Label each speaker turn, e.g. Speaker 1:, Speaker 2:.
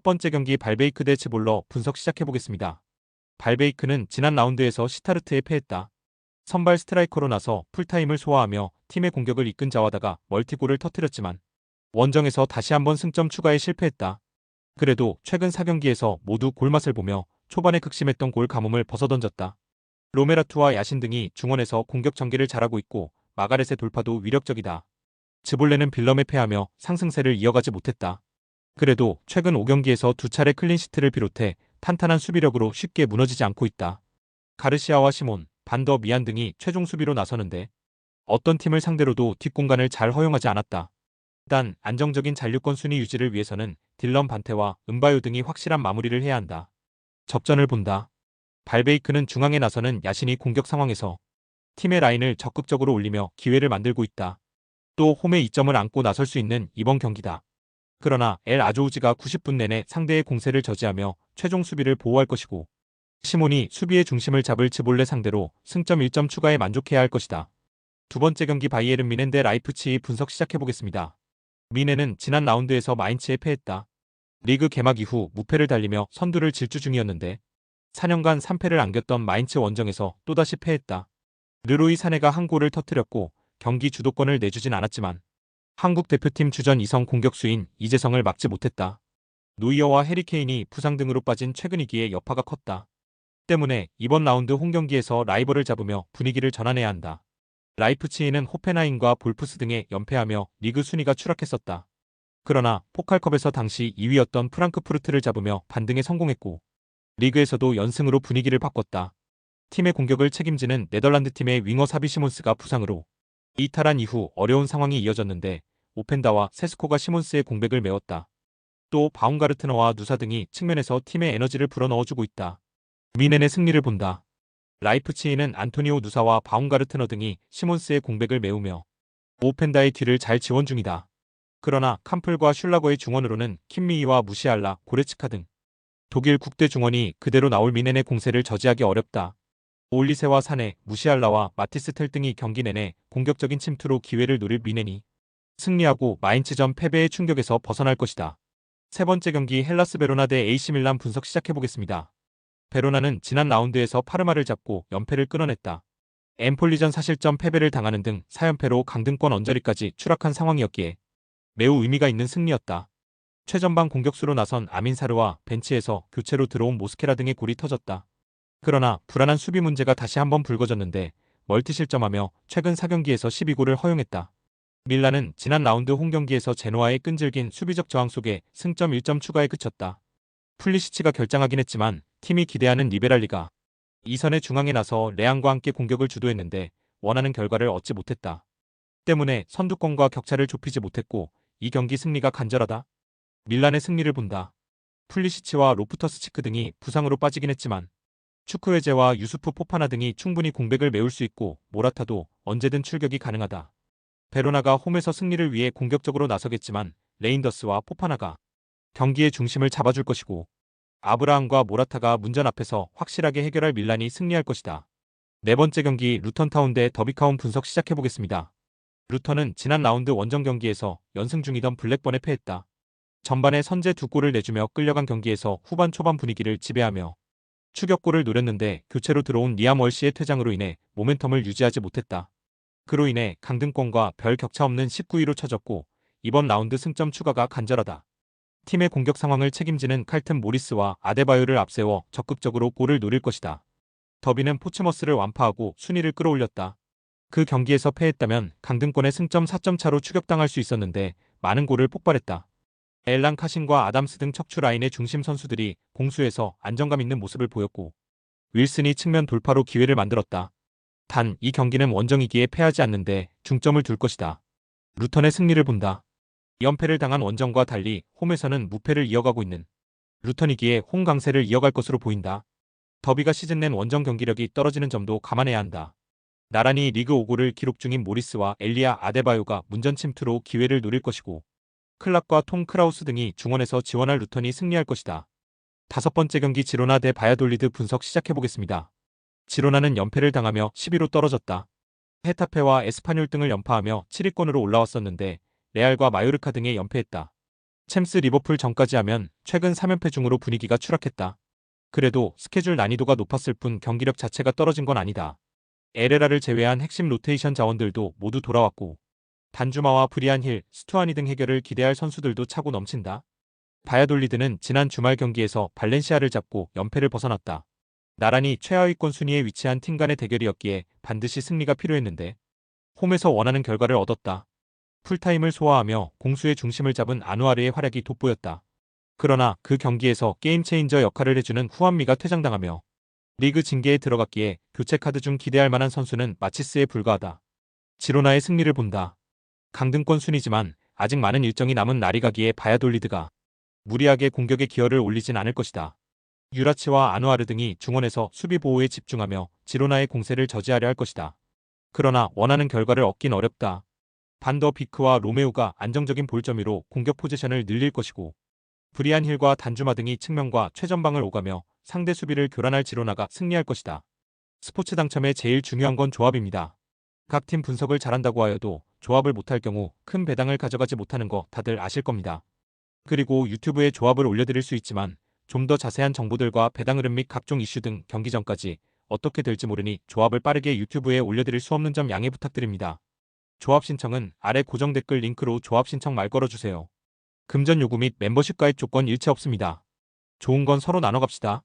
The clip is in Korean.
Speaker 1: 번째 경기 발베이크 대 츠볼러 분석 시작해보겠습니다. 발베이크는 지난 라운드에서 시타르트에 패했다. 선발 스트라이커로 나서 풀타임을 소화하며 팀의 공격을 이끈 자와다가 멀티골을 터뜨렸지만 원정에서 다시 한번 승점 추가에 실패했다. 그래도 최근 4경기에서 모두 골맛을 보며 초반에 극심했던 골 가뭄을 벗어던졌다. 로메라투와 야신 등이 중원에서 공격 전개를 잘하고 있고 마가렛의 돌파도 위력적이다. 즈볼레는 빌럼에 패하며 상승세를 이어가지 못했다. 그래도 최근 5경기에서 2차례 클린시트를 비롯해 탄탄한 수비력으로 쉽게 무너지지 않고 있다. 가르시아와 시몬, 반더 미안 등이 최종 수비로 나서는데 어떤 팀을 상대로도 뒷공간을 잘 허용하지 않았다. 일단 안정적인 잔류권 순위 유지를 위해서는 딜런 반테와 은바요 등이 확실한 마무리를 해야 한다. 접전을 본다. 발베이크는 중앙에 나서는 야신이 공격 상황에서 팀의 라인을 적극적으로 올리며 기회를 만들고 있다. 또 홈에 이점을 안고 나설 수 있는 이번 경기다. 그러나 엘 아조우지가 90분 내내 상대의 공세를 저지하며 최종 수비를 보호할 것이고 시몬이 수비의 중심을 잡을 츠볼레 상대로 승점 1점 추가에 만족해야 할 것이다. 두 번째 경기 바이에른 뮌헨 대 라이프치히 분석 시작해보겠습니다. 뮌헨은 지난 라운드에서 마인츠에 패했다. 리그 개막 이후 무패를 달리며 선두를 질주 중이었는데 4년간 3패를 안겼던 마인츠 원정에서 또다시 패했다. 르로이 사네가 한 골을 터뜨렸고 경기 주도권을 내주진 않았지만 한국 대표팀 주전 2성 공격수인 이재성을 막지 못했다. 노이어와 해리케인이 부상 등으로 빠진 최근 위기에 여파가 컸다. 때문에 이번 라운드 홈경기에서 라이벌을 잡으며 분위기를 전환해야 한다. 라이프치히는 호펜하임과 볼프스 등에 연패하며 리그 순위가 추락했었다. 그러나 포칼컵에서 당시 2위였던 프랑크푸르트를 잡으며 반등에 성공했고 리그에서도 연승으로 분위기를 바꿨다. 팀의 공격을 책임지는 네덜란드 팀의 윙어 사비 시몬스가 부상으로 이탈한 이후 어려운 상황이 이어졌는데 오펜다와 세스코가 시몬스의 공백을 메웠다. 또 바움가르트너와 누사 등이 측면에서 팀의 에너지를 불어넣어주고 있다. 뮌헨의 승리를 본다. 라이프치히는 안토니오 누사와 바움가르트너 등이 시몬스의 공백을 메우며 오펜다의 뒤를 잘 지원 중이다. 그러나 캄플과 슐라거의 중원으로는 킴미히와 무시알라, 고레츠카 등 독일 국대 중원이 그대로 나올 뮌헨의 공세를 저지하기 어렵다. 올리세와 사네, 무시알라와 마티스 텔 등이 경기 내내 공격적인 침투로 기회를 노릴 뮌헨이 승리하고 마인츠전 패배의 충격에서 벗어날 것이다. 세 번째 경기 헬라스 베로나 대 AC 밀란 분석 시작해보겠습니다. 베로나는 지난 라운드에서 파르마를 잡고 연패를 끊어냈다. 엠폴리전 사실점 패배를 당하는 등 4연패로 강등권 언저리까지 추락한 상황이었기에 매우 의미가 있는 승리였다. 최전방 공격수로 나선 아민사르와 벤치에서 교체로 들어온 모스케라 등의 골이 터졌다. 그러나 불안한 수비 문제가 다시 한번 불거졌는데 멀티 실점하며 최근 4경기에서 12골을 허용했다. 밀란은 지난 라운드 홈경기에서 제노아의 끈질긴 수비적 저항 속에 승점 1점 추가에 그쳤다. 풀리시치가 결장하긴 했지만 팀이 기대하는 리베랄리가 이선의 중앙에 나서 레앙과 함께 공격을 주도했는데 원하는 결과를 얻지 못했다. 때문에 선두권과 격차를 좁히지 못했고 이 경기 승리가 간절하다. 밀란의 승리를 본다. 풀리시치와 로프터스치크 등이 부상으로 빠지긴 했지만 추크웨제와 유수프 포파나 등이 충분히 공백을 메울 수 있고 모라타도 언제든 출격이 가능하다. 베로나가 홈에서 승리를 위해 공격적으로 나서겠지만 레인더스와 포파나가 경기의 중심을 잡아줄 것이고 아브라함과 모라타가 문전 앞에서 확실하게 해결할 밀란이 승리할 것이다. 네 번째 경기 루턴타운 대 더비카운 분석 시작해보겠습니다. 루턴은 지난 라운드 원정 경기에서 연승 중이던 블랙번에 패했다. 전반에 선제 2골을 내주며 끌려간 경기에서 후반 초반 분위기를 지배하며 추격골을 노렸는데 교체로 들어온 리암 월시의 퇴장으로 인해 모멘텀을 유지하지 못했다. 그로 인해 강등권과 별 격차 없는 19위로 쳐졌고 이번 라운드 승점 추가가 간절하다. 팀의 공격 상황을 책임지는 칼튼 모리스와 아데바요를 앞세워 적극적으로 골을 노릴 것이다. 더비는 포츠머스를 완파하고 순위를 끌어올렸다. 그 경기에서 패했다면 강등권의 승점 4점 차로 추격당할 수 있었는데 많은 골을 폭발했다. 엘랑 카신과 아담스 등 척추 라인의 중심 선수들이 공수에서 안정감 있는 모습을 보였고 윌슨이 측면 돌파로 기회를 만들었다. 단 이 경기는 원정이기에 패하지 않는데 중점을 둘 것이다. 루턴의 승리를 본다. 연패를 당한 원정과 달리 홈에서는 무패를 이어가고 있는 루턴이기에 홈 강세를 이어갈 것으로 보인다. 더비가 시즌 낸 원정 경기력이 떨어지는 점도 감안해야 한다. 나란히 리그 5골을 기록 중인 모리스와 엘리아 아데바요가 문전 침투로 기회를 노릴 것이고 클락과 톰 크라우스 등이 중원에서 지원할 루턴이 승리할 것이다. 다섯 번째 경기 지로나 대 바야돌리드 분석 시작해보겠습니다. 지로나는 연패를 당하며 10위로 떨어졌다. 헤타페와 에스파뇰 등을 연파하며 7위권으로 올라왔었는데 레알과 마요르카 등에 연패했다. 챔스 리버풀 전까지 하면 최근 3연패 중으로 분위기가 추락했다. 그래도 스케줄 난이도가 높았을 뿐 경기력 자체가 떨어진 건 아니다. 에레라를 제외한 핵심 로테이션 자원들도 모두 돌아왔고 단주마와 브리안 힐, 스투아니 등 해결을 기대할 선수들도 차고 넘친다. 바야돌리드는 지난 주말 경기에서 발렌시아를 잡고 연패를 벗어났다. 나란히 최하위권 순위에 위치한 팀 간의 대결이었기에 반드시 승리가 필요했는데 홈에서 원하는 결과를 얻었다. 풀타임을 소화하며 공수의 중심을 잡은 아누아르의 활약이 돋보였다. 그러나 그 경기에서 게임 체인저 역할을 해주는 후안미가 퇴장당하며 리그 징계에 들어갔기에 교체 카드 중 기대할 만한 선수는 마치스에 불과하다. 지로나의 승리를 본다. 강등권 순이지만 아직 많은 일정이 남은 라리가기에 바야돌리드가 무리하게 공격의 기여를 올리진 않을 것이다. 유라치와 아누아르 등이 중원에서 수비 보호에 집중하며 지로나의 공세를 저지하려 할 것이다. 그러나 원하는 결과를 얻긴 어렵다. 반더 비크와 로메오가 안정적인 볼점유로 공격 포지션을 늘릴 것이고 브리안 힐과 단주마 등이 측면과 최전방을 오가며 상대 수비를 교란할 지로나가 승리할 것이다. 스포츠 당첨에 제일 중요한 건 조합입니다. 각 팀 분석을 잘한다고 하여도 조합을 못할 경우 큰 배당을 가져가지 못하는 거 다들 아실 겁니다. 그리고 유튜브에 조합을 올려드릴 수 있지만 좀 더 자세한 정보들과 배당 흐름 및 각종 이슈 등 경기 전까지 어떻게 될지 모르니 조합을 빠르게 유튜브에 올려드릴 수 없는 점 양해 부탁드립니다. 조합 신청은 아래 고정 댓글 링크로 조합 신청 말 걸어주세요. 금전 요구 및 멤버십 가입 조건 일체 없습니다. 좋은 건 서로 나눠 갑시다.